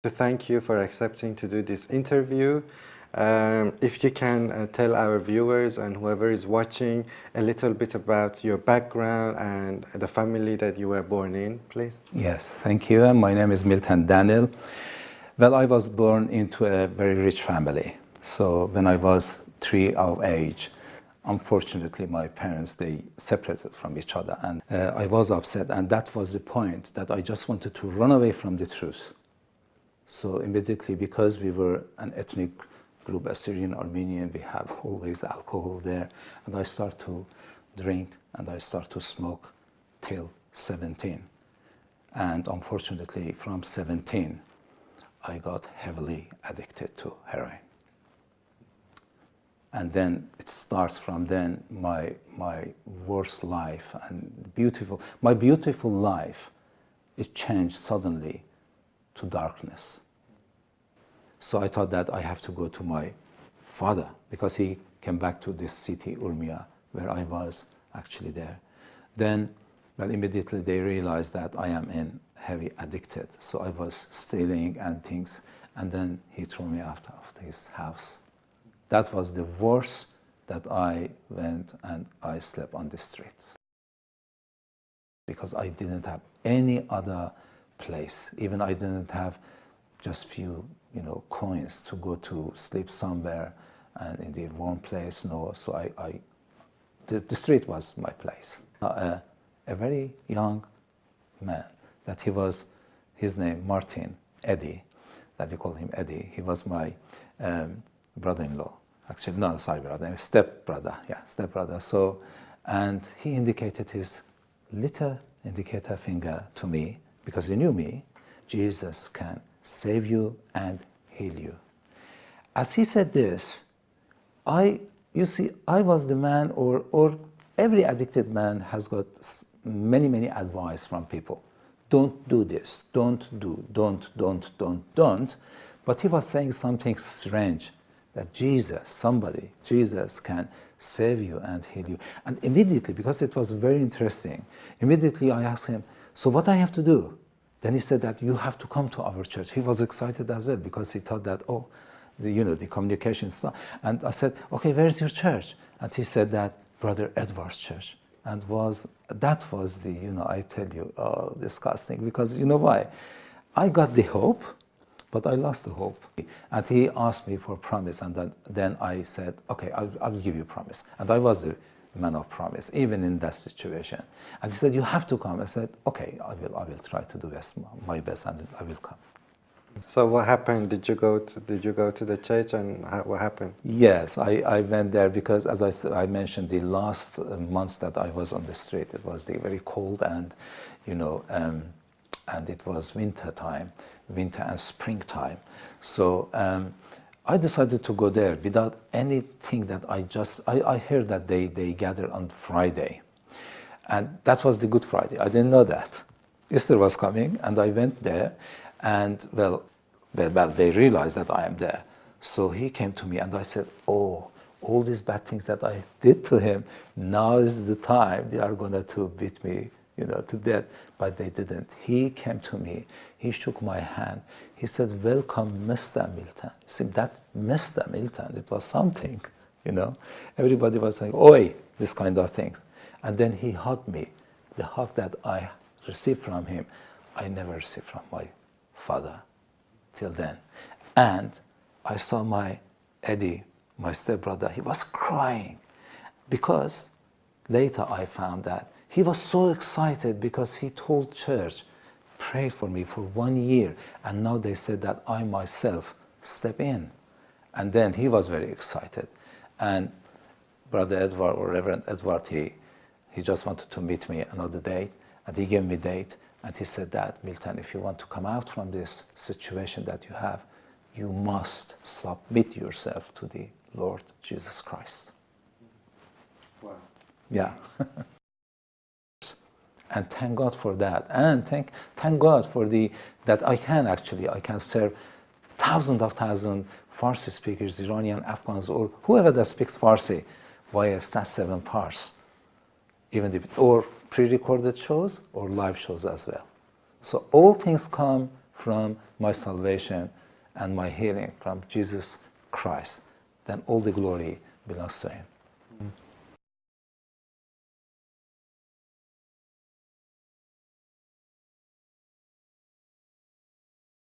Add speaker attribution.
Speaker 1: To thank you for accepting to do this interview. If you can tell our viewers and whoever is watching a little bit about your background and the family that you were born in, please.
Speaker 2: Yes, thank you. My name is Miltan Daniel. Well, I was born into a very rich family. So when I was 3 of age, unfortunately, my parents, they separated from each other. And I was upset. And that was the point that I just wanted to run away from the truth. So immediately, because we were an ethnic group, Assyrian, Armenian, we have always alcohol there. And I start to drink and I start to smoke till 17. And unfortunately, from 17, I got heavily addicted to heroin. And then it starts from then, my worst life and my beautiful life, it changed suddenly to darkness. So I thought that I have to go to my father, because he came back to this city, Urmia, where I was actually there. Then, well, immediately they realized that I am in heavy addicted. So I was stealing and things, and then he threw me out of his house. That was the worst that I went and I slept on the streets. Because I didn't have any other place. Even I didn't have just few, coins to go to sleep somewhere and in the warm place. No, so the street was my place. A very young man, that his name Martin, Eddie, that we call him Eddie. He was my brother-in-law. Actually, no, sorry, stepbrother. So, and he indicated his little indicator finger to me, because he knew me. Jesus can save you and heal you. As he said this, I was the man, or every addicted man has got many advice from people. Don't do this, don't. But he was saying something strange, that Jesus can save you and heal you. And immediately, because it was very interesting, immediately I asked him, so what I have to do? Then he said that you have to come to our church. He was excited as well, because he thought that, the communication stuff. And I said, okay, where's your church? And he said that Brother Edward's church. And that was the, I tell you, disgusting, because you know why? I got the hope, but I lost the hope. And he asked me for a promise, and then I said, okay, I'll give you a promise. And I was the man of promise, even in that situation. And he said, you have to come. I said, okay, I will try to do my best, and I will come.
Speaker 1: So what happened? Did you go to the church, and what happened?
Speaker 2: Yes, I went there because, as I mentioned, the last months that I was on the street, it was very cold, and and it was winter and springtime. So I decided to go there without anything. That I heard that they gather on Friday, and that was the Good Friday. I didn't know that Easter was coming, and I went there, and well, they realized that I am there. So he came to me, and I said, oh, all these bad things that I did to him, now is the time they are going to beat me, to death. But they didn't. He came to me, he shook my hand, he said, welcome, Mr. Miltan. You see, that Mr. Miltan, it was something, Everybody was saying, oi, this kind of things. And then he hugged me. The hug that I received from him, I never received from my father till then. And I saw my Eddie, my stepbrother, he was crying, because later I found that he was so excited because he told church, pray for me for 1 year, and now they said that I myself step in. And then he was very excited. And Brother Edward, or Reverend Edward, he just wanted to meet me another date, and he gave me a date, and he said that, Miltan, if you want to come out from this situation that you have, you must submit yourself to the Lord Jesus Christ.
Speaker 1: Wow.
Speaker 2: Yeah. And thank God for that. And thank God for that I can serve thousands Farsi speakers, Iranian, Afghans, or whoever that speaks Farsi via Sat7 Pars, or pre-recorded shows or live shows as well. So all things come from my salvation and my healing from Jesus Christ, then all the glory belongs to Him.